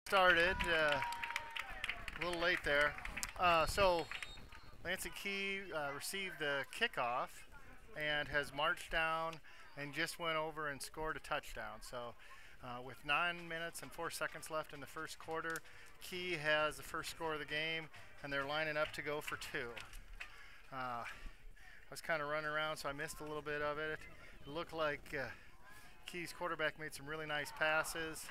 Started a little late there. So Lansing Key received the kickoff and has marched down and just went over and scored a touchdown. So with 9 minutes and 4 seconds left in the first quarter, Key has the first score of the game, and they're lining up to go for two. I was kind of running around, so I missed a little bit of it. It looked like Key's quarterback made some really nice passes.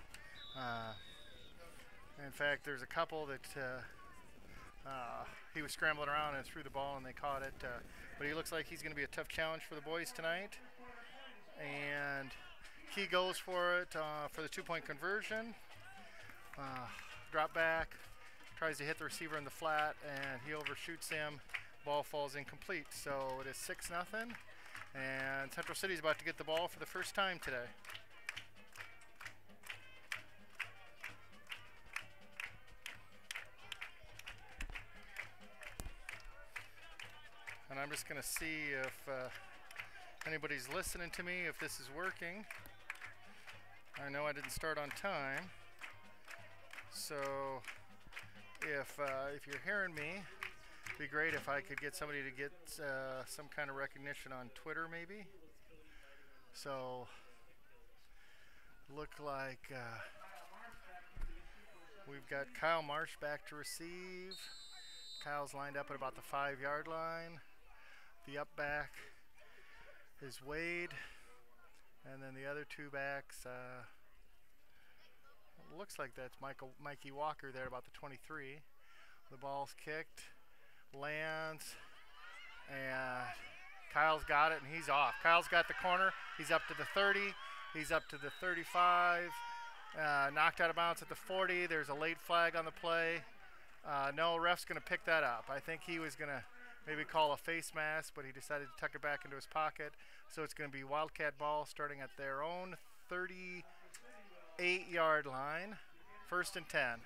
In fact, there's a couple that he was scrambling around and threw the ball and they caught it. But he looks like he's going to be a tough challenge for the boys tonight. And Key goes for it for the two-point conversion. Drop back, tries to hit the receiver in the flat, and he overshoots him. Ball falls incomplete. So it is 6-0. And Central City's about to get the ball for the first time today. And I'm just going to see if anybody's listening to me, if this is working. I know I didn't start on time. So if you're hearing me, it'd be great if I could get somebody to get some kind of recognition on Twitter maybe. So look like we've got Kyle Marsh back to receive. Kyle's lined up at about the 5-yard line. The up back is Wade, and then the other two backs, looks like that's Mikey Walker there about the 23. The ball's kicked, lands, and Kyle's got it, and he's off. Kyle's got the corner. He's up to the 30. He's up to the 35. Knocked out of bounds at the 40. There's a late flag on the play. No, ref's going to pick that up. I think he was going to maybe call a face mask, but he decided to tuck it back into his pocket. So it's going to be Wildcat ball starting at their own 38-yard line, 1st and 10.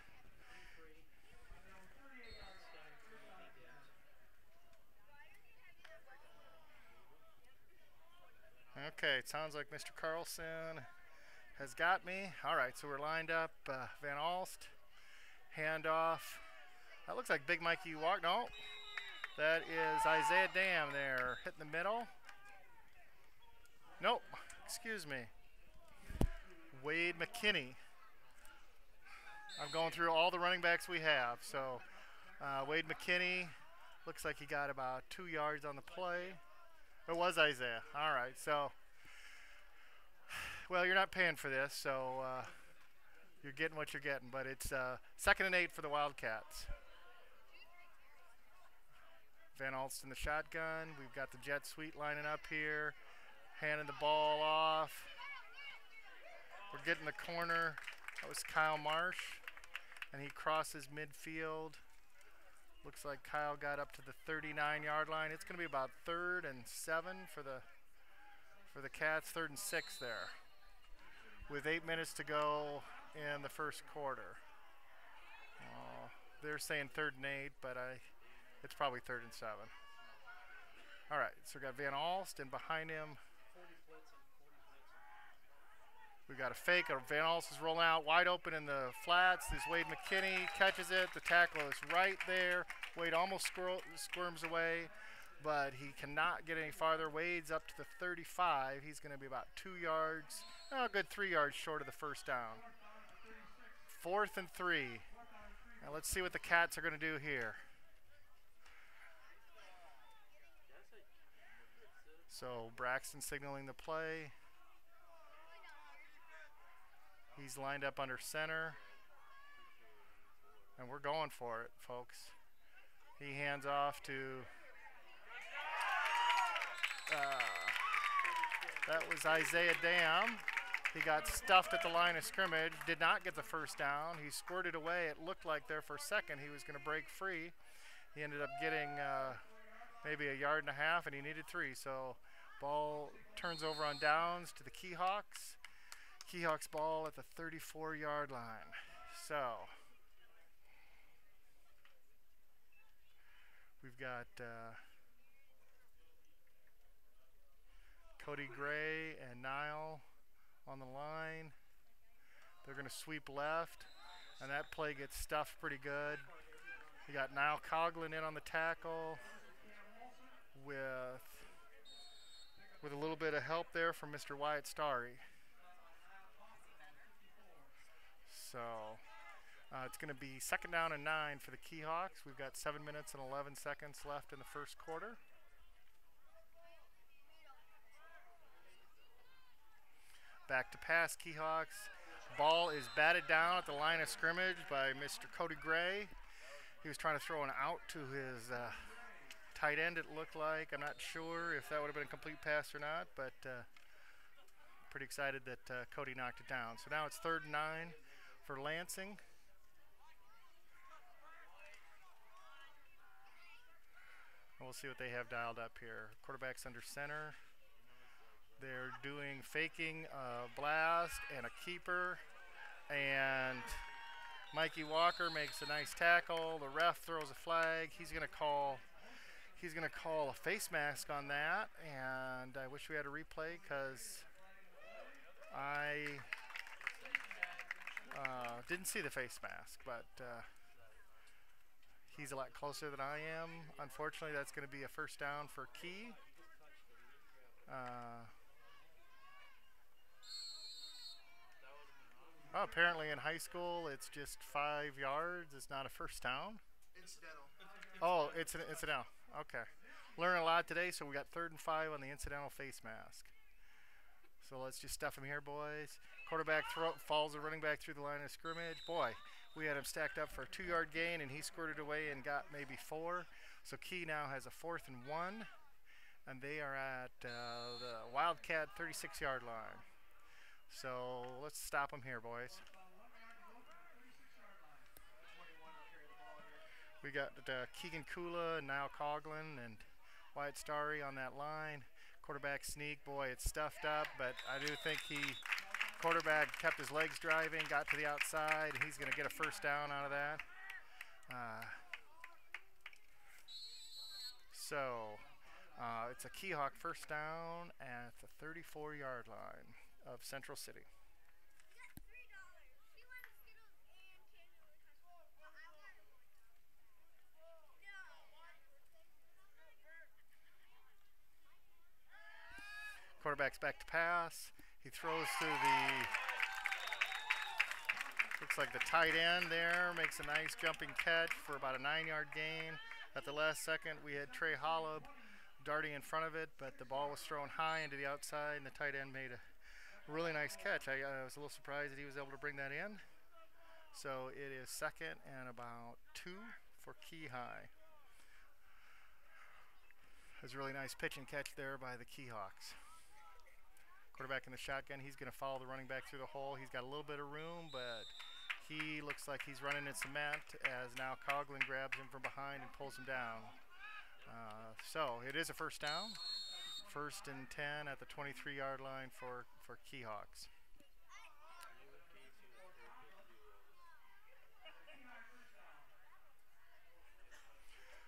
Okay, it sounds like Mr. Carlson has got me. All right, so we're lined up. Van Alst, handoff. That looks like Big Mikey Walker. No. That is Isaiah Dam there, hitting the middle. Nope, excuse me. Wade McKinney. I'm going through all the running backs we have. So Wade McKinney, looks like he got about 2 yards on the play. It was Isaiah. All right, so, well, you're not paying for this, so you're getting what you're getting. But it's 2nd and 8 for the Wildcats. Van Alst in the shotgun. We've got the jet sweep lining up here. Handing the ball off. We're getting the corner. That was Kyle Marsh. And he crosses midfield. Looks like Kyle got up to the 39-yard line. It's going to be about 3rd and 7 for the Cats. 3rd and 6 there. With 8 minutes to go in the first quarter. They're saying 3rd and 8, but it's probably 3rd and 7. All right, so we got Van Alst, and behind him, we've got a fake. Van Alst is rolling out wide open in the flats. This Wade McKinney catches it. The tackle is right there. Wade almost squirms away, but he cannot get any farther. Wade's up to the 35. He's going to be about 2 yards, a good 3 yards short of the first down. 4th and 3. Now let's see what the Cats are going to do here. So Braxton signaling the play. He's lined up under center. And we're going for it, folks. He hands off to... that was Isaiah Dam. He got stuffed at the line of scrimmage. Did not get the first down. He squirted away. It looked like there for a second he was going to break free. He ended up getting... maybe 1.5 yards, and he needed 3. So ball turns over on downs to the Keyhawks. Keyhawks ball at the 34-yard line. So we've got Cody Gray and Nile on the line. They're going to sweep left. And that play gets stuffed pretty good. We got Niall Coughlin in on the tackle with a little bit of help there from Mr. Wyatt Starry. So it's going to be 2nd down and 9 for the Keyhawks. We've got 7 minutes and 11 seconds left in the first quarter. Back to pass, Keyhawks. Ball is batted down at the line of scrimmage by Mr. Cody Gray. He was trying to throw an out to his tight end, it looked like. I'm not sure if that would have been a complete pass or not, but pretty excited that Cody knocked it down. So now it's 3rd and 9 for Lansing. We'll see what they have dialed up here. Quarterback's under center. They're doing faking a blast and a keeper, and Mikey Walker makes a nice tackle. The ref throws a flag. He's going to call a face mask on that, and I wish we had a replay because I didn't see the face mask, but he's a lot closer than I am. Unfortunately, that's going to be a 1st down for Key. Apparently in high school, it's just 5 yards. It's not a 1st down. Incidental. Oh, it's incidental. Okay. Learning a lot today, so we got 3rd and 5 on the incidental face mask. So let's just stuff him here, boys. Quarterback falls the running back through the line of scrimmage. Boy, we had him stacked up for a 2-yard gain, and he squirted away and got maybe 4. So Key now has a 4th and 1, and they are at the Wildcat 36-yard line. So let's stop them here, boys. We got Keegan Kula and Niall Coughlin and Wyatt Starry on that line. Quarterback sneak, boy, it's stuffed up, but I do think quarterback kept his legs driving, got to the outside, and he's going to get a 1st down out of that. It's a Keyhawk 1st down at the 34-yard line of Central City. Quarterback's back to pass. He throws to looks like the tight end there, makes a nice jumping catch for about a 9-yard gain. At the last second, we had Trey Hollub darting in front of it, but the ball was thrown high into the outside, and the tight end made a really nice catch. I was a little surprised that he was able to bring that in. So it is 2nd and about 2 for Key High. There's a really nice pitch and catch there by the Keyhawks. Quarterback in the shotgun. He's going to follow the running back through the hole. He's got a little bit of room, but he looks like he's running in cement as now Coughlin grabs him from behind and pulls him down. So it is a 1st down. 1st and 10 at the 23-yard line for Keyhawks.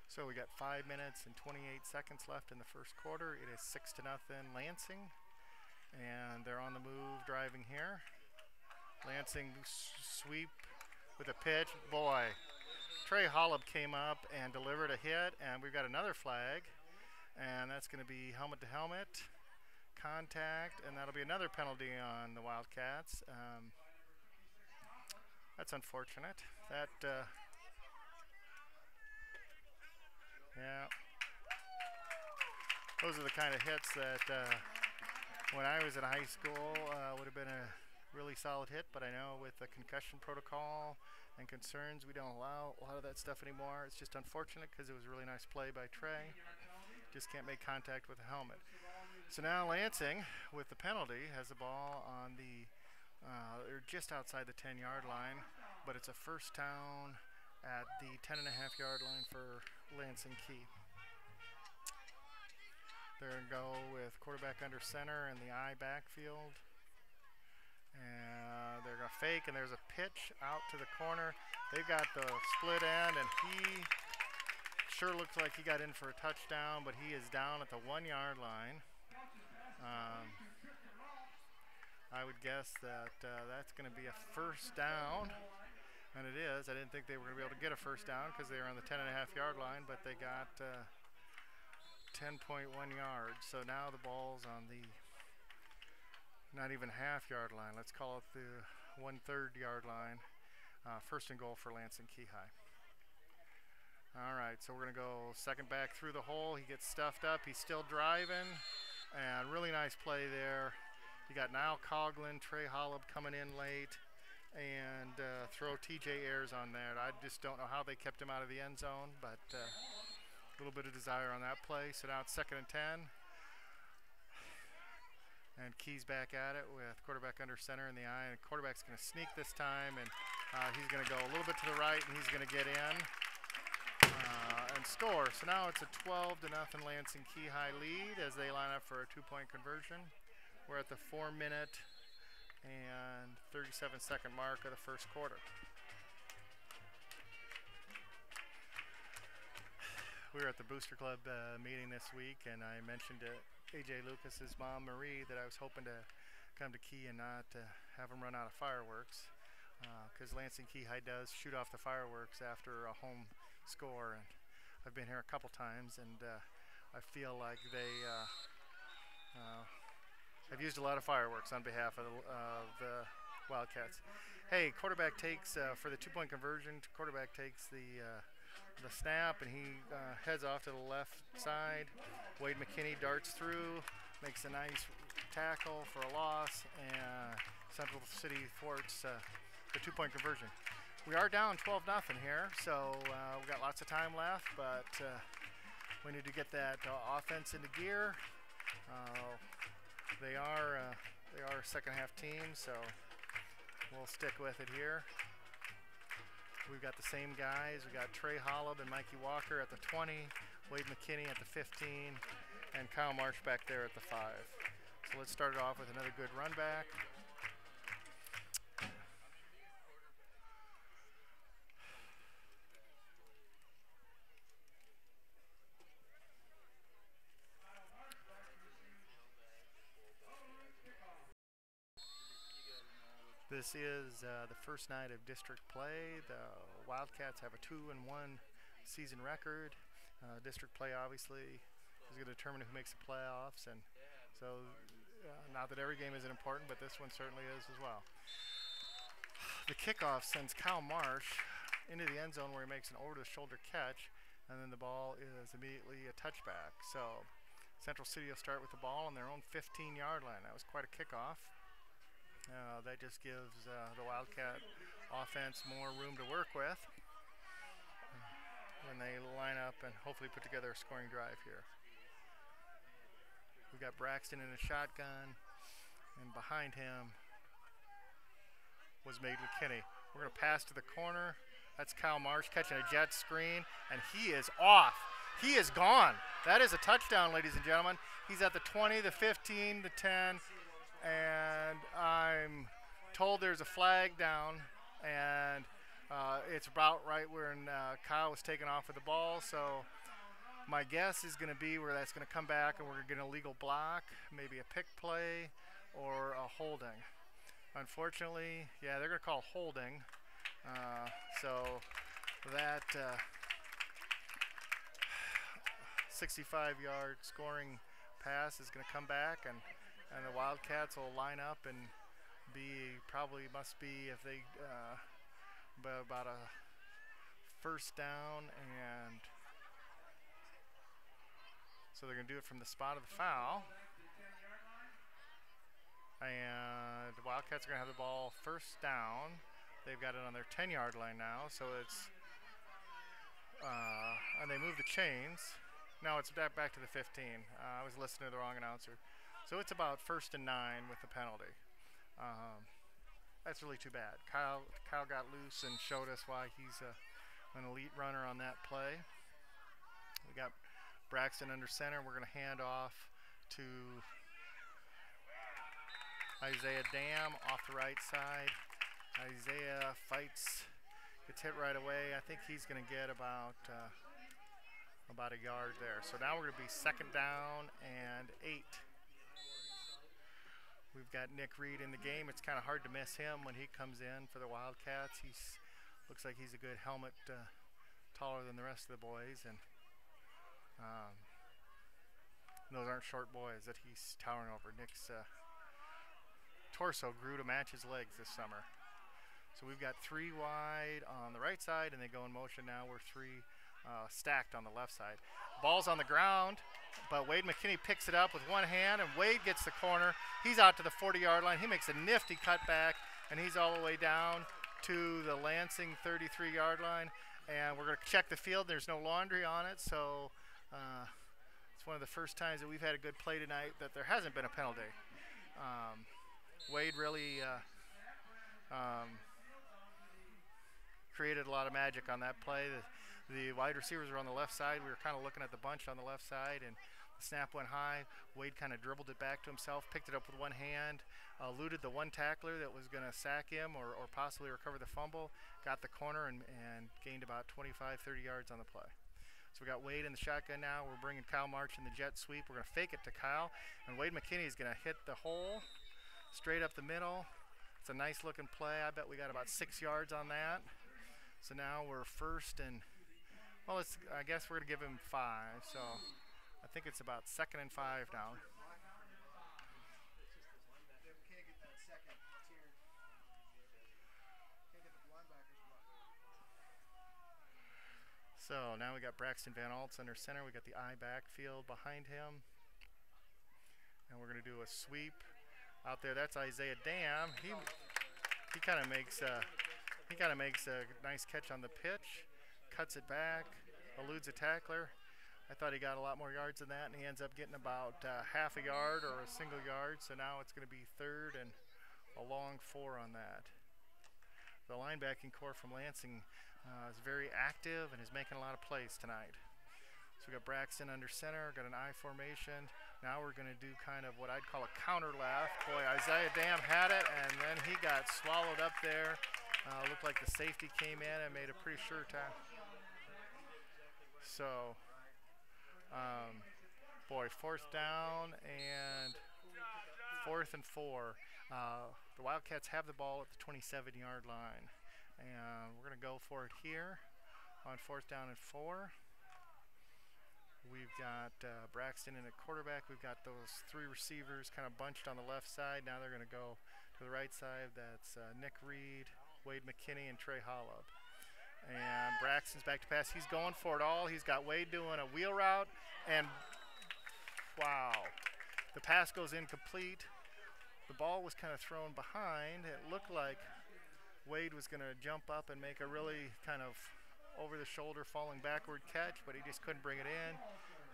So we got 5 minutes and 28 seconds left in the first quarter. It is 6-0 Lansing, and they're on the move driving here. Lansing sweep with a pitch. Boy, Trey Hollub came up and delivered a hit, and we've got another flag, and that's going to be helmet to helmet contact, and that'll be another penalty on the Wildcats. That's unfortunate. Yeah, those are the kind of hits that when I was in high school would have been a really solid hit, but I know with the concussion protocol and concerns, we don't allow a lot of that stuff anymore. It's just unfortunate because it was a really nice play by Trey. Just can't make contact with the helmet. So now Lansing, with the penalty, has the ball on they're just outside the 10-yard line, but it's a 1st down at the 10.5-yard line for Lansing Key. They're going to go with quarterback under center in the I backfield. And they're going to fake, and there's a pitch out to the corner. They've got the split end, and he sure looks like he got in for a touchdown, but he is down at the 1-yard line. I would guess that that's going to be a 1st down And it is. I didn't think they were going to be able to get a first down because they were on the 10.5-yard line, but they got 10.1 yards. So now the ball's on the not even half-yard line. Let's call it the 1/3 yard line. First and goal for Lansing Key High. All right, so we're going to go second back through the hole. He gets stuffed up. He's still driving. And really nice play there. You got Niall Coughlin, Trey Holub coming in late, and throw TJ Ayers on there. I just don't know how they kept him out of the end zone, but a little bit of desire on that play. So now it's 2nd and 10. And Key's back at it with quarterback under center in the eye. And quarterback's going to sneak this time, and he's going to go a little bit to the right, and he's going to get in and score. So now it's a 12-0 Lansing Key High lead as they line up for a 2-point conversion. We're at the 4-minute and 37-second mark of the first quarter. We were at the Booster Club meeting this week, and I mentioned to AJ Lucas's mom, Marie, that I was hoping to come to Key and not have them run out of fireworks, because Lansing Key High does shoot off the fireworks after a home score. And I've been here a couple times, and I feel like they have used a lot of fireworks on behalf of the Wildcats. Hey, quarterback takes, for the 2-point conversion, quarterback takes the snap, and he heads off to the left side. Wade McKinney darts through, makes a nice tackle for a loss, and Central City thwarts the 2-point conversion. We are down 12-0 here, so we've got lots of time left, but we need to get that offense into gear. They are a second-half team, so we'll stick with it here. We've got the same guys. We've got Trey Holub and Mikey Walker at the 20, Wade McKinney at the 15, and Kyle Marsh back there at the 5. So let's start it off with another good run back. This is the first night of district play. The Wildcats have a 2-1 season record. District play obviously is going to determine who makes the playoffs, and so not that every game isn't important, but this one certainly is as well. The kickoff sends Kyle Marsh into the end zone where he makes an over-the-shoulder catch, and then the ball is immediately a touchback. So Central City will start with the ball on their own 15-yard line. That was quite a kickoff. That just gives the Wildcat offense more room to work with when they line up and hopefully put together a scoring drive here. We've got Braxton in a shotgun, and behind him was Wade McKinney. We're going to pass to the corner. That's Kyle Marsh catching a jet screen, and he is off. He is gone. That is a touchdown, ladies and gentlemen. He's at the 20, the 15, the 10. And I'm told there's a flag down, and it's about right where Kyle was taken off with the ball. So my guess is going to be where that's going to come back, and we're going to get an illegal block, maybe a pick play, or a holding. Unfortunately, yeah, they're going to call holding. So that 65-yard scoring pass is going to come back, and the Wildcats will line up and must be if they about a first down, and so they're going to do it from the spot of the foul. And the Wildcats are going to have the ball first down. They've got it on their 10-yard line now, so it's and they move the chains. Now it's back to the 15. I was listening to the wrong announcer. So it's about 1st and 9 with the penalty. That's really too bad. Kyle got loose and showed us why he's an elite runner on that play. We got Braxton under center. We're going to hand off to Isaiah Dam off the right side. Isaiah fights, gets hit right away. I think he's going to get about a yard there. So now we're going to be 2nd down and 8. We've got Nick Reed in the game. It's kind of hard to miss him when he comes in for the Wildcats. He's Looks like he's a good helmet, taller than the rest of the boys, and um, those aren't short boys that he's towering over. Nick's torso grew to match his legs this summer. So we've got 3 wide on the right side, and they go in motion now. We're 3 stacked on the left side. Ball's on the ground, but Wade McKinney picks it up with one hand, and Wade gets the corner. He's out to the 40-yard line. He makes a nifty cutback, and he's all the way down to the Lansing 33-yard line. And we're going to check the field. There's no laundry on it, so it's one of the first times that we've had a good play tonight that there hasn't been a penalty. Wade really created a lot of magic on that play. The wide receivers were on the left side. We were kind of looking at the bunch on the left side, and the snap went high. Wade kind of dribbled it back to himself, picked it up with one hand, eluded the one tackler that was going to sack him or possibly recover the fumble, got the corner, and gained about 25, 30 yards on the play. So we got Wade in the shotgun now. We're bringing Kyle March in the jet sweep. We're going to fake it to Kyle, and Wade McKinney is going to hit the hole straight up the middle. It's a nice looking play. I bet we got about 6 yards on that. So now we're first and, well, I guess we're going to give him 5. So I think it's about 2nd and 5 now. So now we got Braxton Van Alts under center. We got the I backfield behind him. And we're going to do a sweep out there. That's Isaiah Dam. He kind of makes a nice catch on the pitch, cuts it back, eludes a tackler. I thought he got a lot more yards than that, and he ends up getting about half a yard or a single yard. So now it's going to be 3rd and a long 4 on that. The linebacking core from Lansing is very active and is making a lot of plays tonight. So we got Braxton under center, got an I formation. Now we're going to do kind of what I'd call a counter left. Boy, Isaiah Dam had it, and then he got swallowed up there. Looked like the safety came in and made a pretty sure tackle. So, boy, 4th down and 4th and 4. The Wildcats have the ball at the 27-yard line. And we're going to go for it here on 4th down and 4. We've got Braxton in at quarterback. We've got those 3 receivers kind of bunched on the left side. Now they're going to go to the right side. That's Nick Reed, Wade McKinney, and Trey Holub. And Braxton's back to pass. He's going for it all. He's got Wade doing a wheel route. And, wow, the pass goes incomplete. The ball was kind of thrown behind. It looked like Wade was going to jump up and make a really kind of over-the-shoulder falling backward catch, but he just couldn't bring it in,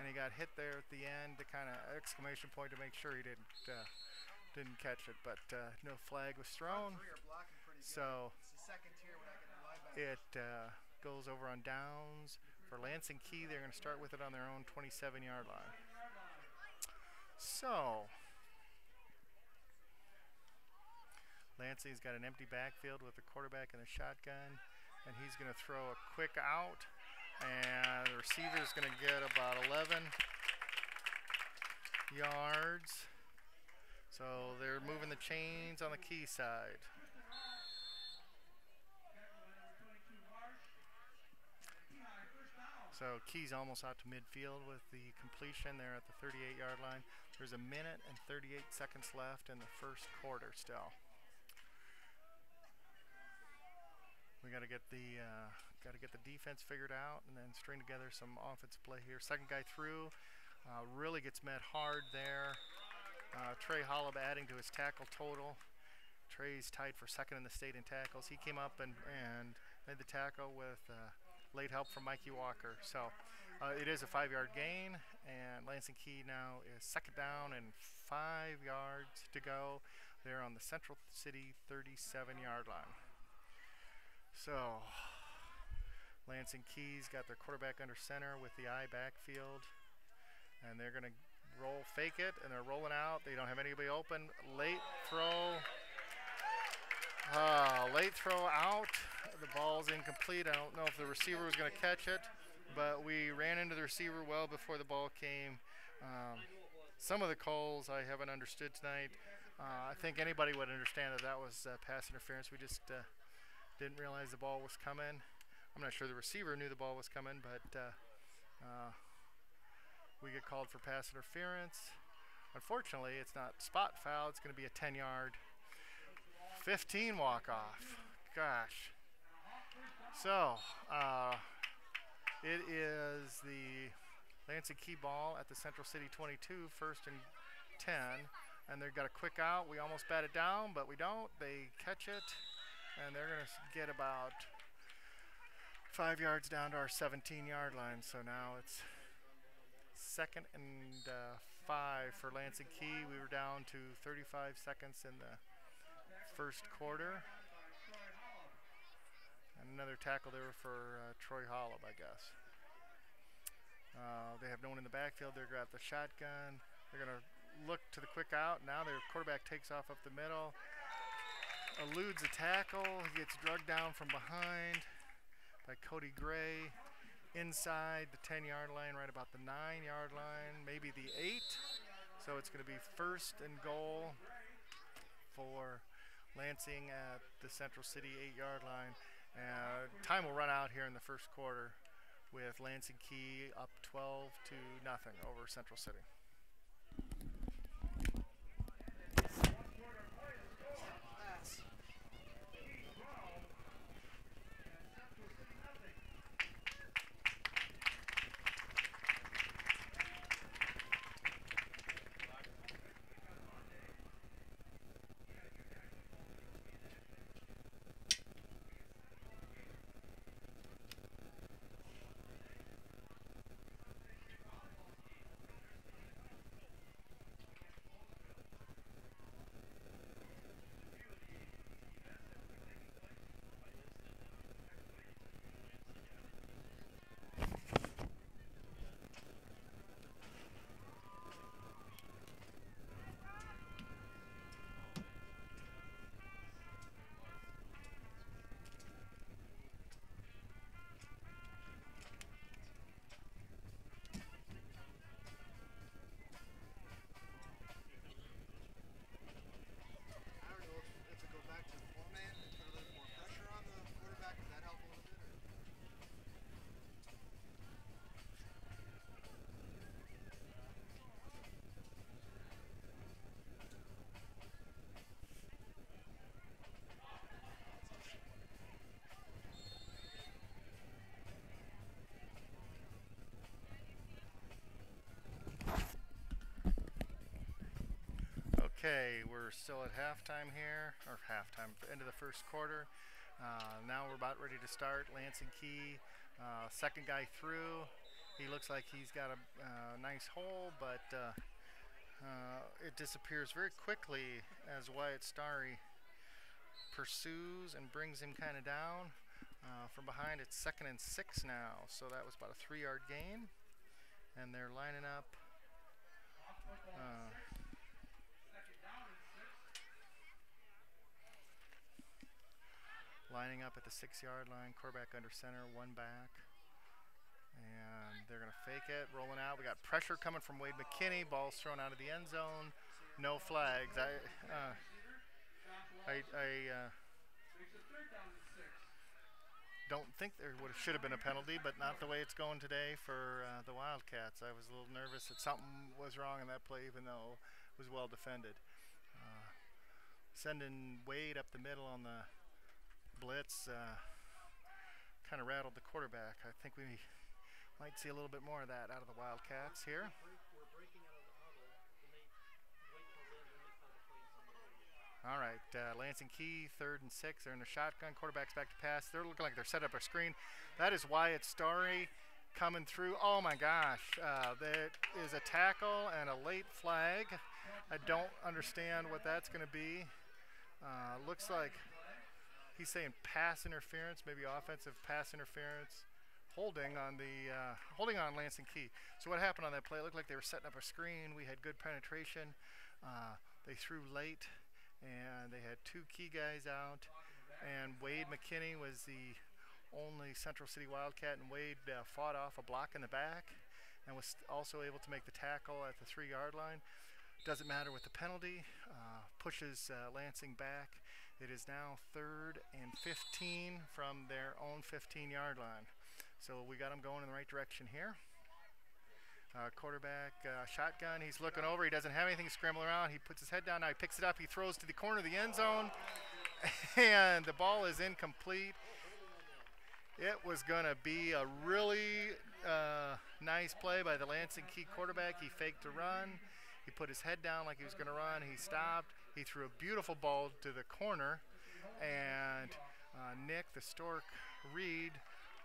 and he got hit there at the end to kind of exclamation point to make sure he didn't catch it, but no flag was thrown. So it goes over on downs for Lansing Key. They're going to start with it on their own 27-yard line. So Lansing's got an empty backfield with the quarterback in the shotgun, and he's going to throw a quick out, and the receiver's going to get about 11 yards. So they're moving the chains on the Key side. So Key's almost out to midfield with the completion there at the 38-yard line. There's 1 minute and 38 seconds left in the first quarter still. We got to get the defense figured out and then string together some offensive play here. Second guy through, really gets met hard there. Trey Holub adding to his tackle total. Trey's tied for 2nd in the state in tackles. He came up and made the tackle with late help from Mikey Walker. So it is a 5-yard gain, and Lansing Key now is 2nd down and 5 yards to go. They're on the Central City 37-yard line. So Lansing Key's got their quarterback under center with the I backfield, and they're going to fake it, and they're rolling out. They don't have anybody open. Late throw out. The ball's incomplete. I don't know if the receiver was going to catch it, but we ran into the receiver well before the ball came. Some of the calls I haven't understood tonight. I think anybody would understand that was pass interference. We just didn't realize the ball was coming. I'm not sure the receiver knew the ball was coming, but we get called for pass interference. Unfortunately, it's not spot foul. It's going to be a 10-yard, 15 walk-off. Gosh. So it is the Lansing Key ball at the Central City 22, 1st and 10. And they've got a quick out. We almost bat it down, but we don't. They catch it, and they're going to get about 5 yards down to our 17-yard line. So now it's 2nd and 5 for Lansing Key. We were down to 35 seconds in the first quarter. And another tackle there for Troy Hollop, I guess. They have no one in the backfield. They're going to grab the shotgun. They're going to look to the quick out. Now their quarterback takes off up the middle. Eludes a tackle. He gets drugged down from behind by Cody Gray. Inside the 10-yard line, right about the 9-yard line, maybe the 8. So it's going to be 1st and goal for Lansing at the Central City 8-yard line. Time will run out here in the first quarter with Lansing Key up 12-0 over Central City. Okay, we're still at halftime here, or halftime, end of the first quarter. Now we're about ready to start. Lansing Key, second guy through. He looks like he's got a nice hole, but it disappears very quickly as Wyatt Starry pursues and brings him kind of down. From behind, it's 2nd and 6 now, so that was about a 3-yard gain. And they're lining up. Lining up at the 6-yard line, quarterback under center, one back. And they're going to fake it, rolling out. We got pressure coming from Wade McKinney. Ball's thrown out of the end zone. No flags. I don't think there should have been a penalty, but not the way it's going today for the Wildcats. I was a little nervous that something was wrong in that play, even though it was well defended. Sending Wade up the middle on the blitz kind of rattled the quarterback. I think we might see a little bit more of that out of the Wildcats here. All right, Lansing Key, 3rd and 6. They're in the shotgun. Quarterback's back to pass. They're looking like they're set up a screen. That is Wyatt Starry coming through. Oh my gosh, there is a tackle and a late flag. I don't understand what that's going to be. Looks like he's saying pass interference, maybe offensive pass interference. Holding on Lansing Key. So what happened on that play? It looked like they were setting up a screen. We had good penetration. They threw late, and they had 2 key guys out. And Wade McKinney was the only Central City Wildcat, and Wade fought off a block in the back and was also able to make the tackle at the 3-yard line. Doesn't matter with the penalty. Pushes Lansing back, It is now 3rd and 15 from their own 15-yard line. So we got them going in the right direction here. Quarterback shotgun. He's looking over. He doesn't have anything to scramble around. He puts his head down. Now he picks it up. He throws to the corner of the end zone. And the ball is incomplete. It was going to be a really nice play by the Lansing Key quarterback. He faked a run. He put his head down like he was going to run. He stopped. He threw a beautiful ball to the corner. And Nick, the Stork Reed,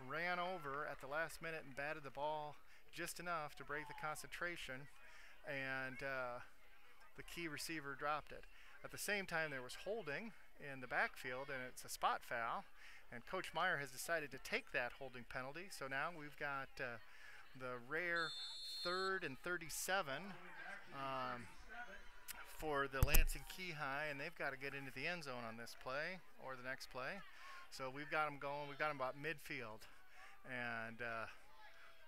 ran over at the last minute and batted the ball just enough to break the concentration. And the Key receiver dropped it. At the same time, there was holding in the backfield, and it's a spot foul. And Coach Meyer has decided to take that holding penalty. So now we've got the rare 3rd and 37 for the Lansing Key High, and they've got to get into the end zone on this play or the next play. So we've got them going. We've got them about midfield, and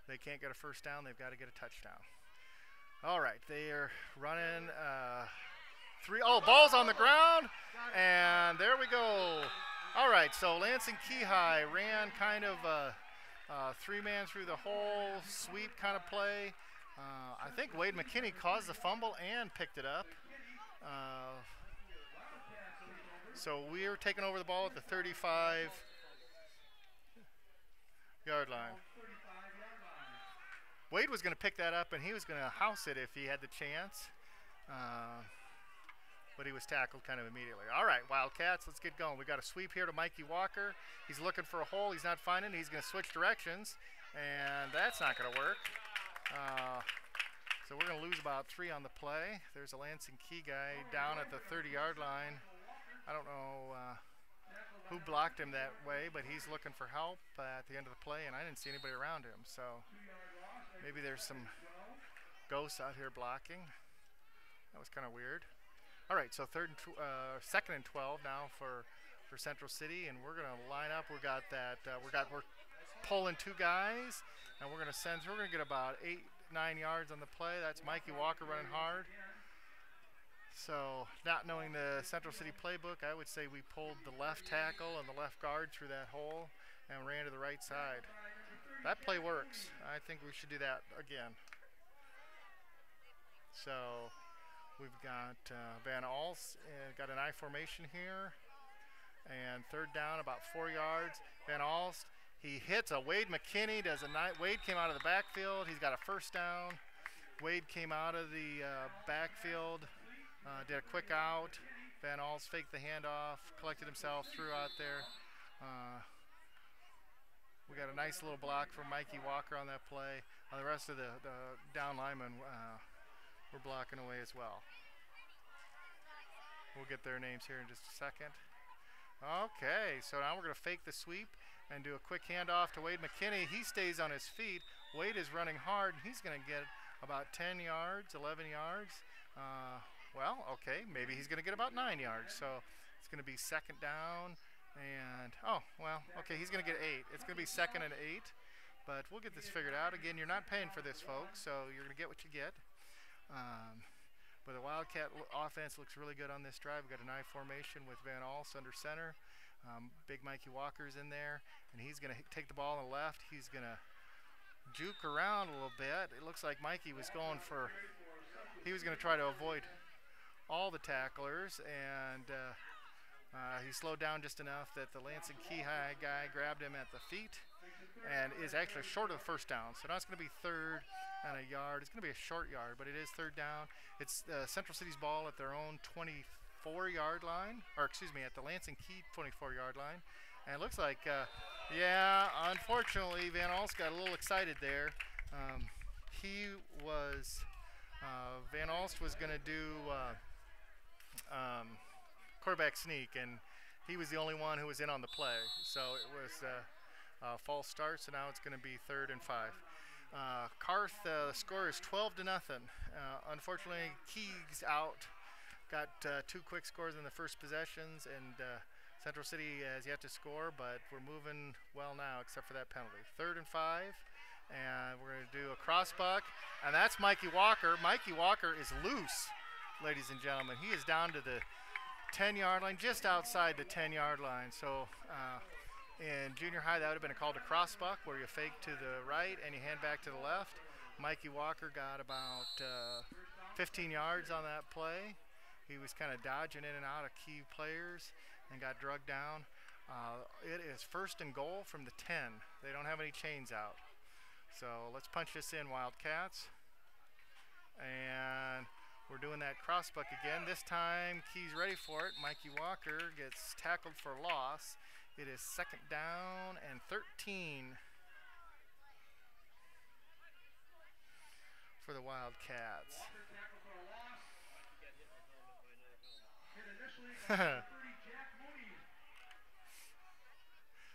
they can't get a first down. They've got to get a touchdown. All right, they are running ball's on the ground, and there we go. All right, so Lansing Key High ran kind of a 3-man through the hole sweep kind of play. I think Wade McKinney caused the fumble and picked it up. So we're taking over the ball at the 35-yard line. Wade was going to pick that up, and he was going to house it if he had the chance. But he was tackled kind of immediately. All right, Wildcats, let's get going. We got a sweep here to Mikey Walker. He's looking for a hole. He's not finding it. He's going to switch directions, and that's not going to work. So we're going to lose about 3 on the play. There's a Lansing Key guy down at the 30-yard line. I don't know who blocked him that way, but he's looking for help at the end of the play, and I didn't see anybody around him. So maybe there's some ghosts out here blocking. That was kind of weird. All right, so 2nd and 12 now for Central City, and we're going to line up. We're pulling 2 guys, and we're going to get about 8-9 yards on the play. That's Mikey Walker running hard. So not knowing the Central City playbook, I would say we pulled the left tackle and the left guard through that hole and ran to the right side. That play works. I think we should do that again. So we've got Van Alst got an I formation here, and 3rd down, about 4 yards. Van Alst, he hits a Wade McKinney. Wade came out of the backfield. He's got a first down. Wade came out of the backfield, did a quick out. Van Alst faked the handoff, collected himself, threw out there. We got a nice little block from Mikey Walker on that play. The rest of the down linemen we're blocking away as well. We'll get their names here in just a second. Okay, so now we're going to fake the sweep and do a quick handoff to Wade McKinney. He stays on his feet. Wade is running hard, and he's going to get about 10 yards, 11 yards. Well, okay, maybe he's going to get about 9 yards. So it's going to be 2nd down, and he's going to get 8. It's going to be 2nd and 8, but we'll get this figured out. Again, you're not paying for this, folks, so you're going to get what you get. But the Wildcat offense looks really good on this drive. We've got an I formation with Van Alst under center. Big Mikey Walker's in there, and he's going to take the ball on the left. He's going to juke around a little bit. It looks like Mikey was going he was going to try to avoid all the tacklers, and he slowed down just enough that the Lansing Key High guy grabbed him at the feet and is actually short of the first down. So now it's going to be 3rd and a yard. It's going to be a short yard, but it is 3rd down. It's Central City's ball at their own 24-yard line, or excuse me, at the Lansing Key 24-yard line. And it looks like, unfortunately, Van Alst got a little excited there. Van Alst was going to do quarterback sneak, and he was the only one who was in on the play. So it was a false start, so now it's going to be 3rd and 5. Carth, the score is 12-0. Unfortunately, Key's out. Got 2 quick scores in the first possessions, and Central City has yet to score, but we're moving well now except for that penalty. 3rd and 5, and we're going to do a cross buck, and that's Mikey Walker. Mikey Walker is loose, ladies and gentlemen. He is down to the 10-yard line, just outside the 10-yard line. So in junior high, that would have been called a crossbuck, where you fake to the right and you hand back to the left. Mikey Walker got about 15 yards on that play. He was kind of dodging in and out of key players and got drugged down. It is 1st and goal from the 10. They don't have any chains out. So let's punch this in, Wildcats. And we're doing that crossbuck again. This time, Key's ready for it. Mikey Walker gets tackled for loss. It is 2nd down and 13 for the Wildcats.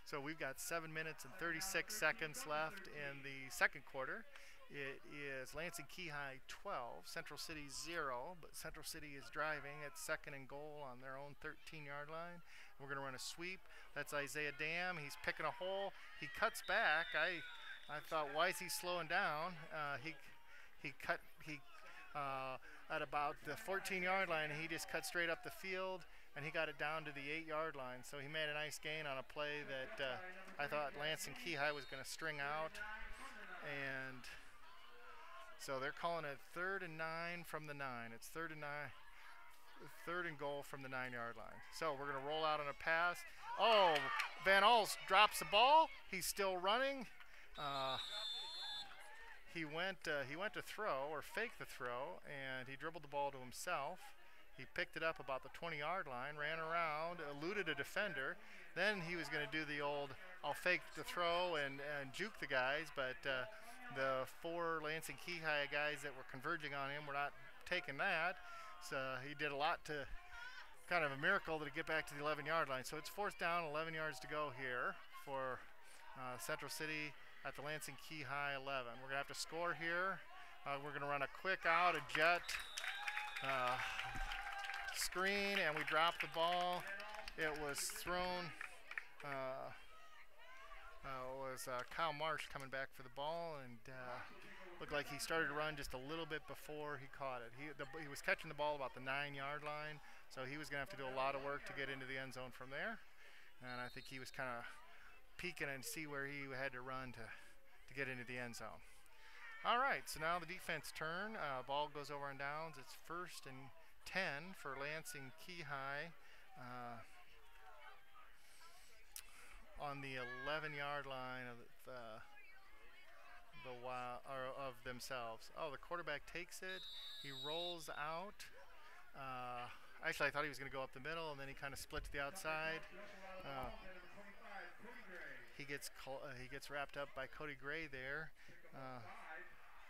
So we've got 7 minutes and 36 seconds left in the second quarter. It is Lansing Key High 12, Central City 0, but Central City is driving at 2nd and goal on their own 13-yard line. We're going to run a sweep. That's Isaiah Dam. He's picking a hole. He cuts back. I thought, why is he slowing down? He cut at about the 14-yard line, and he just cut straight up the field, and he got it down to the 8-yard line. So he made a nice gain on a play that I thought Lansing Key High was going to string out. And so they're calling it 3rd and 9 from the 9. It's 3rd and 9, 3rd and goal from the 9-yard line. So we're going to roll out on a pass. Oh, Van Alst drops the ball. He's still running. He went to throw, or fake the throw, and he dribbled the ball to himself. He picked it up about the 20-yard line, ran around, eluded a defender. Then he was going to do the old, I'll fake the throw and juke the guys, but the 4 Lansing Key High guys that were converging on him were not taking that. So he did a lot to, kind of a miracle to get back to the 11-yard line. So it's 4th down, 11 yards to go here for Central City at the Lansing Key High 11. We're going to have to score here. We're going to run a quick out, a jet screen, and we drop the ball. It was thrown. Was Kyle Marsh coming back for the ball, and looked like he started to run just a little bit before he caught it. He was catching the ball about the 9-yard line, so he was going to have to do a lot of work to get into the end zone from there. And I think he was kind of peeking and see where he had to run to get into the end zone. All right, so now the defense turn. Ball goes over on downs. It's 1st and 10 for Lansing Key High on the 11-yard line of of themselves. Oh, the quarterback takes it. He rolls out. Actually, I thought he was going to go up the middle, and then he kind of split to the outside. He gets wrapped up by Cody Gray there.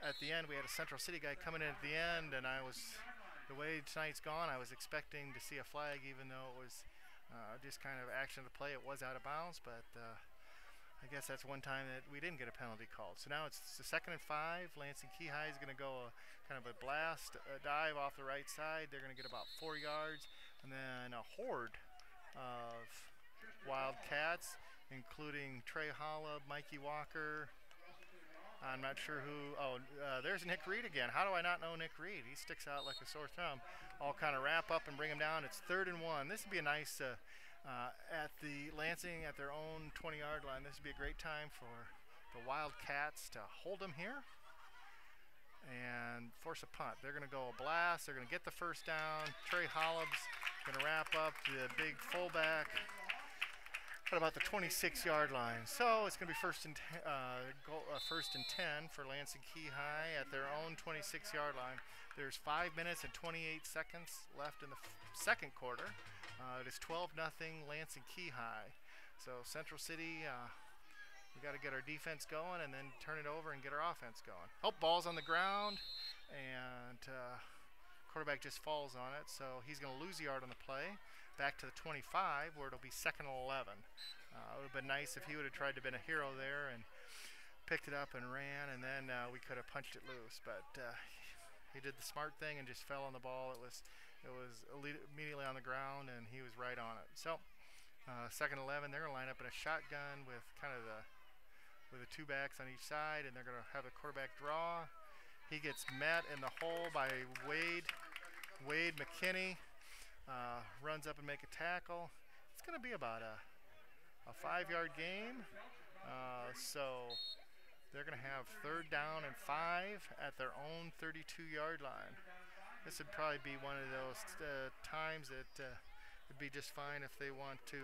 At the end, we had a Central City guy coming in at the end, and the way tonight's gone, I was expecting to see a flag, even though it was just kind of action of the play. It was out of bounds, but I guess that's one time that we didn't get a penalty called. So now it's the 2nd and 5. Lansing Key High is going to go kind of a blast, a dive off the right side. They're going to get about 4 yards, and then a horde of Wildcats, including Trey Hollab, Mikey Walker. I'm not sure who. Oh, there's Nick Reed again. How do I not know Nick Reed? He sticks out like a sore thumb. All kind of wrap up and bring him down. It's 3rd and 1. This would be a nice, at the Lansing at their own 20-yard line, this would be a great time for the Wildcats to hold them here and force a punt. They're going to go a blast. They're going to get the 1st down. Trey Hollab's going to wrap up the big fullback at about the 26-yard line. So it's going to be 1st and 10 for Lansing Key High at their own 26-yard line. There's 5 minutes and 28 seconds left in the second quarter. It is 12-0 Lansing Key High. So Central City, we got to get our defense going and then turn it over and get our offense going. Oh, ball's on the ground, and quarterback just falls on it. So he's going to lose a yard on the play. Back to the 25, where it'll be 2nd and 11. It would have been nice if he would have tried to been a hero there and picked it up and ran, and then we could have punched it loose. But he did the smart thing and just fell on the ball. It was immediately on the ground, and he was right on it. So 2nd and 11, they're going to line up in a shotgun with kind of with the 2 backs on each side, and they're going to have the quarterback draw. He gets met in the hole by Wade McKinney. runs up and make a tackle. It's going to be about a 5-yard game. So they're going to have 3rd down and 5 at their own 32-yard line. This would probably be one of those times that would be just fine if they want to.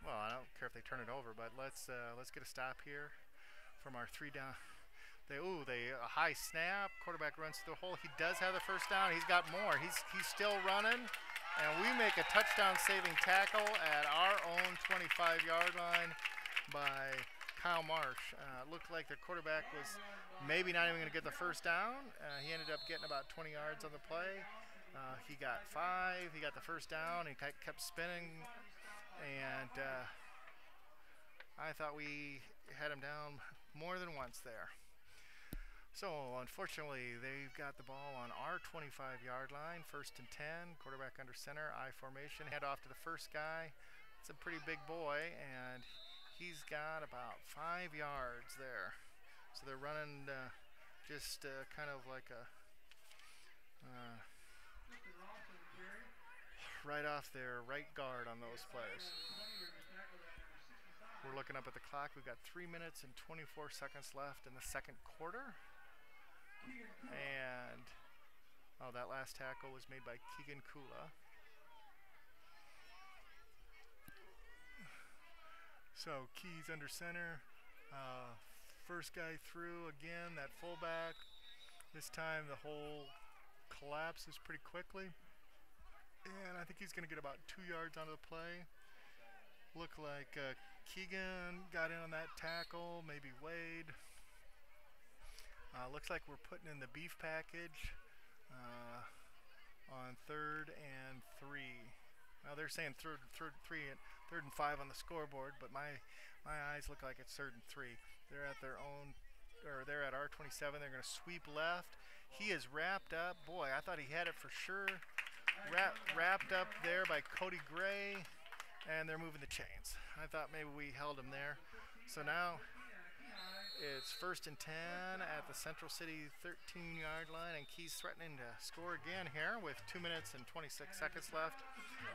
Well, I don't care if they turn it over, but let's get a stop here from our 3 down. A high snap. Quarterback runs through the hole. He does have the first down. He's got more. He's still running, and we make a touchdown-saving tackle at our own 25-yard line by Kyle Marsh. Looked like the quarterback was maybe not even going to get the first down. He ended up getting about 20 yards on the play. He got 5. He got the first down. He kept spinning, and I thought we had him down more than once there. So unfortunately, they've got the ball on our 25-yard line, 1st and 10. Quarterback under center, I formation. Hand off to the first guy. It's a pretty big boy, and he's got about 5 yards there. So they're running just kind of like a right off their right guard on those plays. We're looking up at the clock. We've got 3 minutes and 24 seconds left in the 2nd quarter. And that last tackle was made by Keegan Kula. So Keys under center. First guy through again, that fullback. This time the hole collapses pretty quickly. And I think he's going to get about 2 yards onto the play. Look like Keegan got in on that tackle, maybe Wade. Looks like we're putting in the beef package on 3rd and 3. Now they're saying third and 5 on the scoreboard, but my eyes look like it's 3rd and 3. They're at their own, or they're at our 27. They're going to sweep left. He is wrapped up. Boy, I thought he had it for sure. Wrapped up there by Cody Gray, and they're moving the chains. I thought maybe we held him there. So now it's 1st and 10 at the Central City 13-yard line, and Keys threatening to score again here with 2 minutes and 26 seconds left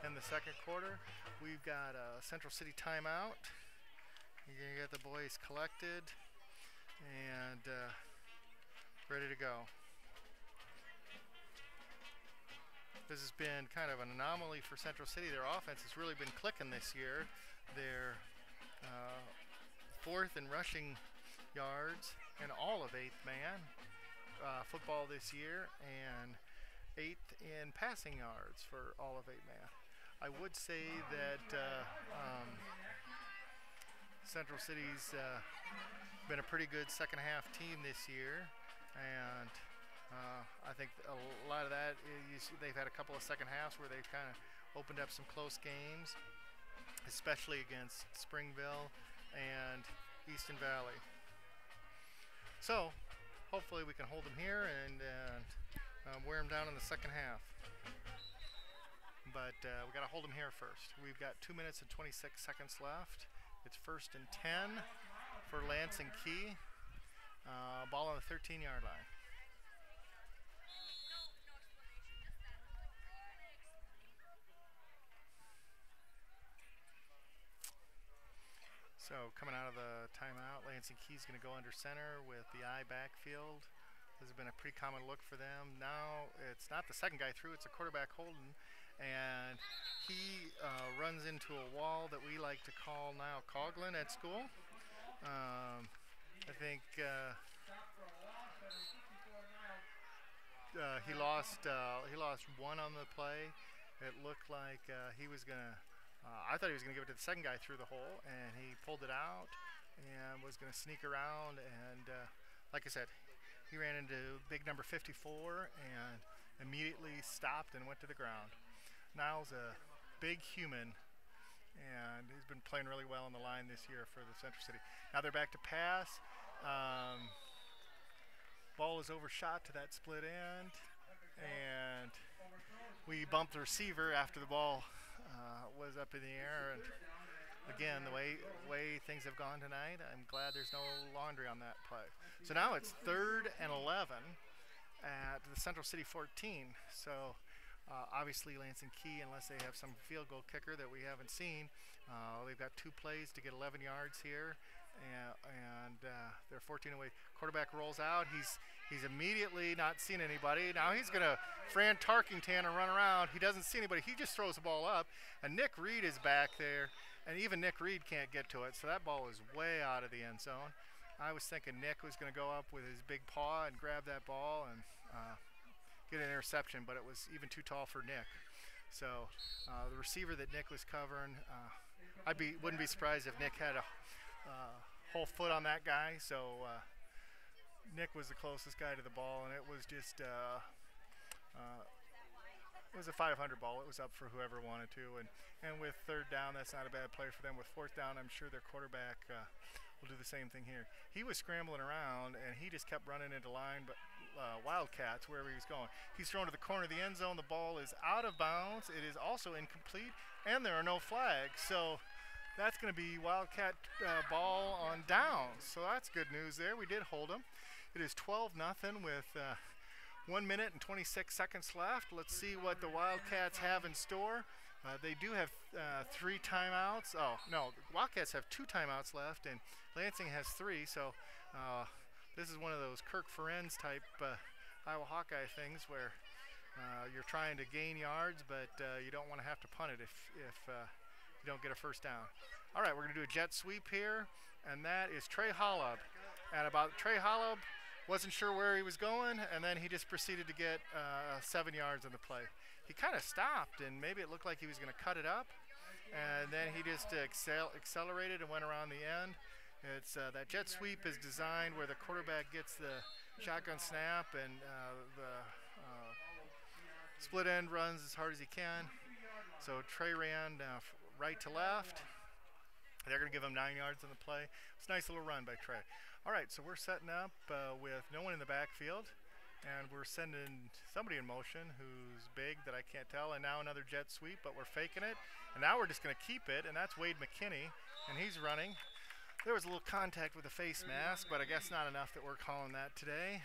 in the 2nd quarter. We've got a Central City timeout. You're going to get the boys collected and ready to go. This has been kind of an anomaly for Central City. Their offense has really been clicking this year. They're 4th in rushing yards and all of 8th man football this year, and 8th in passing yards for all of 8th man. I would say that Central City's been a pretty good second half team this year, and I think a lot of that is they've had a couple of second halves where they've kind of opened up some close games, especially against Springville and Easton Valley. So hopefully we can hold them here and wear them down in the second half. But we got to hold them here first. We've got 2 minutes and 26 seconds left. It's 1st and 10 for Lansing Key. Ball on the 13-yard line. So coming out of the timeout, Lansing Key's going to go under center with the I backfield. This has been a pretty common look for them. Now it's not the second guy through, it's a quarterback holding, and he runs into a wall that we like to call now Coughlin at school. I think he lost one on the play. It looked like he was going to I thought he was going to give it to the second guy through the hole, and he pulled it out and was going to sneak around. And like I said, he ran into big number 54 and immediately stopped and went to the ground. Niles a big human, and he's been playing really well on the line this year for the Central City. Now they're back to pass. Ball is overshot to that split end, and we bumped the receiver after the ball was up in the air. And again, the way things have gone tonight, I'm glad there's no laundry on that play. So now it's 3rd and 11, at the Central City 14. So obviously Lansing Key, unless they have some field goal kicker that we haven't seen, they've got 2 plays to get 11 yards here, and they're 14 away. Quarterback rolls out. He's immediately not seen anybody. Now he's going to Fran Tarkington and run around. He doesn't see anybody. He just throws the ball up, and Nick Reed is back there, and even Nick Reed can't get to it. So that ball is way out of the end zone. I was thinking Nick was going to go up with his big paw and grab that ball and get an interception, but it was even too tall for Nick. So the receiver that Nick was covering, wouldn't be surprised if Nick had a whole foot on that guy. So Nick was the closest guy to the ball, and it was just it was a 500 ball. It was up for whoever wanted to, and with 3rd down, that's not a bad play for them. With 4th down, I'm sure their quarterback will do the same thing here. He was scrambling around, and he just kept running into line, but Wildcats wherever he was going. He's thrown to the corner of the end zone. The ball is out of bounds. It is also incomplete, and there are no flags. So that's going to be Wildcat ball on downs. So that's good news there. We did hold them. It is 12-0 with 1 minute and 26 seconds left. Let's see what the Wildcats have in store. They do have 3 timeouts. Oh, no, the Wildcats have 2 timeouts left, and Lansing has 3. So this is one of those Kirk Ferenz type Iowa Hawkeye things where you're trying to gain yards, but you don't want to have to punt it if you don't get a first down. All right, we're going to do a jet sweep here, and that is Trey Hollub. And about Trey Hollub, wasn't sure where he was going, and then he just proceeded to get 7 yards on the play. He kind of stopped, and maybe it looked like he was going to cut it up, and then he just accelerated and went around the end. It's that jet sweep is designed where the quarterback gets the shotgun snap, and the split end runs as hard as he can. So Trey ran right to left. They're going to give him 9 yards on the play. It's a nice little run by Trey. All right, so we're setting up with no one in the backfield, and we're sending somebody in motion who's big that I can't tell, and now another jet sweep, but we're faking it. And now we're just going to keep it, and that's Wade McKinney, and he's running. There was a little contact with a face mask, but I guess not enough that we're calling that today.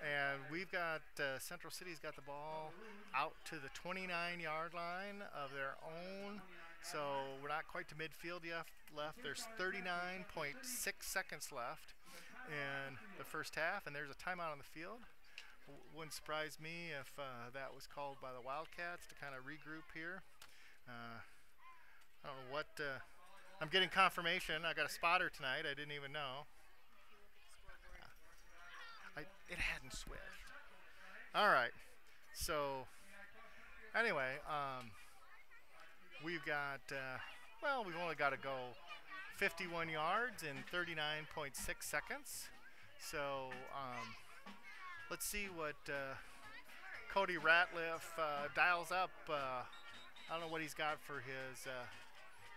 And we've got Central City's got the ball out to the 29-yard line of their own. So we're not quite to midfield yet left. There's 39.6 seconds left in the first half, and there's a timeout on the field. Wouldn't surprise me if that was called by the Wildcats to kind of regroup here. I don't know what. I'm getting confirmation. I got a spotter tonight. I didn't even know. It hadn't switched. All right. So anyway, we've got, we've only got to go 51 yards in 39.6 seconds. So let's see what Cody Ratliff dials up. I don't know what he's got for his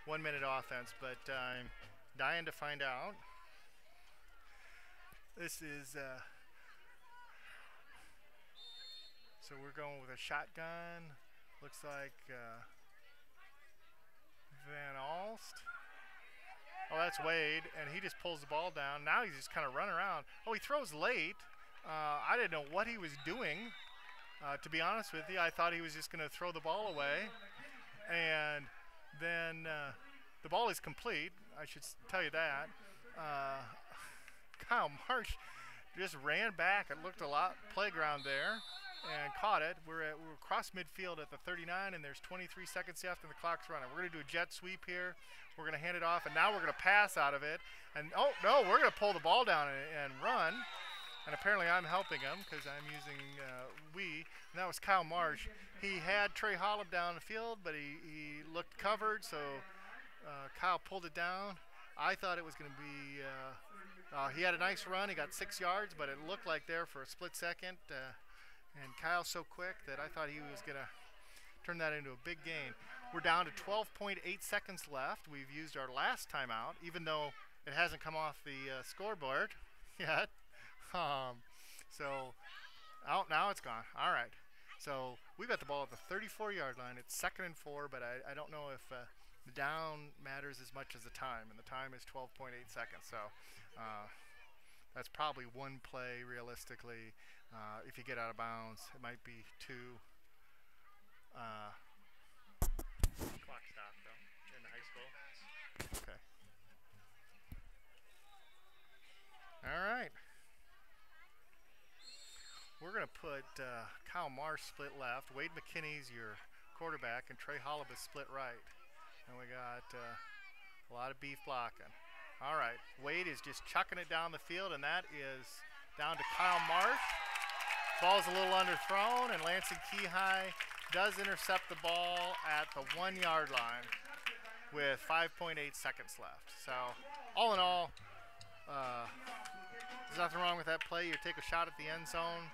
1 minute offense, but I'm dying to find out. This is, so we're going with a shotgun. Looks like Van Alst. Oh, that's Wade, and he just pulls the ball down. Now he's just kind of running around. Oh, he throws late. I didn't know what he was doing. To be honest with you, I thought he was just going to throw the ball away. And then the ball is complete. I should tell you that. Kyle Marsh just ran back. It looked a lot playground there and caught it. We're across midfield at the 39, and there's 23 seconds left, and the clock's running. We're going to do a jet sweep here. We're going to hand it off, and now we're going to pass out of it. And, oh, no, we're going to pull the ball down and run. And apparently I'm helping him because I'm using and that was Kyle Marsh. He had Trey Hollub down the field, but he looked covered, so Kyle pulled it down. I thought it was going to be he had a nice run. He got 6 yards, but it looked like there for a split second. And Kyle's so quick that I thought he was going to turn that into a big gain. We're down to 12.8 seconds left. We've used our last timeout, even though it hasn't come off the scoreboard yet. So now it's gone. All right. So we've got the ball at the 34-yard line. It's 2nd and 4, but I don't know if the down matters as much as the time, and the time is 12.8 seconds. So That's probably one play realistically. If you get out of bounds, it might be two. Clock stop though in the high school. Okay. All right. We're going to put Kyle Marsh split left. Wade McKinney's your quarterback, and Trey Hollibus split right. And we got a lot of beef blocking. All right. Wade is just chucking it down the field, and that is down to Kyle Marsh. Ball's a little underthrown, and Lansing Key High does intercept the ball at the 1 yard line with 5.8 seconds left. So all in all, there's nothing wrong with that play. You take a shot at the end zone.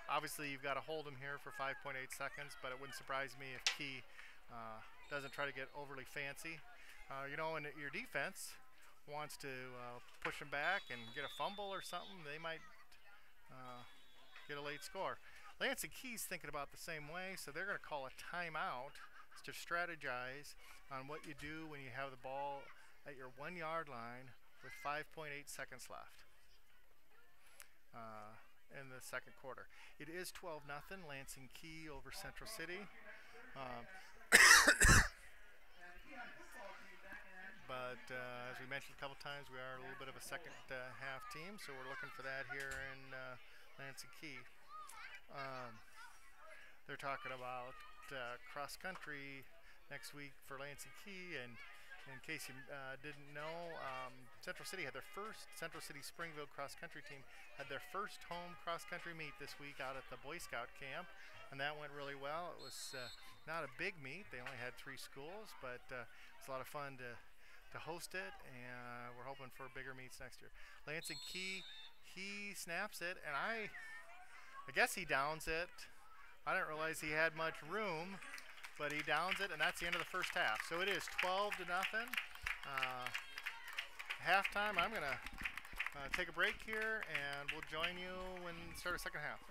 Obviously, you've got to hold him here for 5.8 seconds, but it wouldn't surprise me if Key doesn't try to get overly fancy. You know, and your defense wants to push him back and get a fumble or something, they might get a late score. Lansing Key's thinking about the same way, so they're going to call a timeout to strategize on what you do when you have the ball at your 1 yard line with 5.8 seconds left in the second quarter. It is 12-0, Lansing Key over Central City. But as we mentioned a couple times, we are a little bit of a second half team, so we're looking for that here in Lansing Key. They're talking about cross country next week for Lansing Key, and in case you didn't know, Central City Springville cross country team had their first home cross country meet this week out at the Boy Scout camp, and that went really well. It was not a big meet. They only had 3 schools, but it's a lot of fun to host it, and we're hoping for bigger meets next year. Lansing Key, he snaps it, and I guess he downs it. I didn't realize he had much room, but he downs it, and that's the end of the first half. So it is 12-0. Halftime, I'm going to take a break here, and we'll join you when we start the second half.